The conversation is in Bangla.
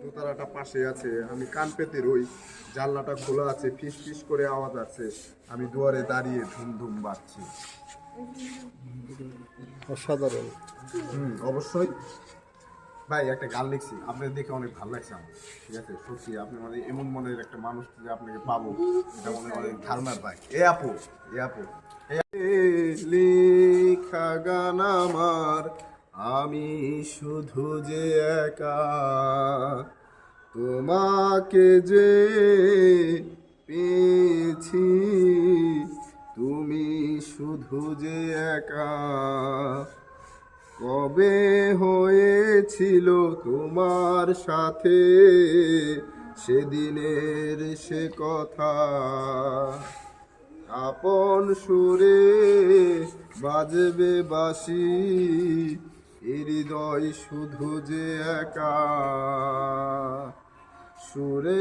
দোতলাটা পাশে আছে, আমি কান পেতে রই, জানলাটা খোলা আছে, ফিস ফিস করে আওয়াজ আছে, আমি দুয়ারে দাঁড়িয়ে ধুম ধুম বাজছি। অসাধারণ। অবশ্যই ভাই একটা গান লিখছি, আপনার দেখে অনেক ভালো লাগছে আমার। ঠিক আছে, সত্যি আপনি মানে এমন মনের একটা মানুষ যে আপনাকে পাবো, এটা মনে অনেক ধারণার ভাই। এ আপু লেখা গান আমার, আমি শুধু যে একা, তোমাকে যে পেয়েছি, তুমি শুধু যে একা। কবে হয়েছিল তোমার সাথে সেদিনের সে কথা, আপন সুরে বাজবে বাঁশি, হৃদয় শুধু যে একা সুরে।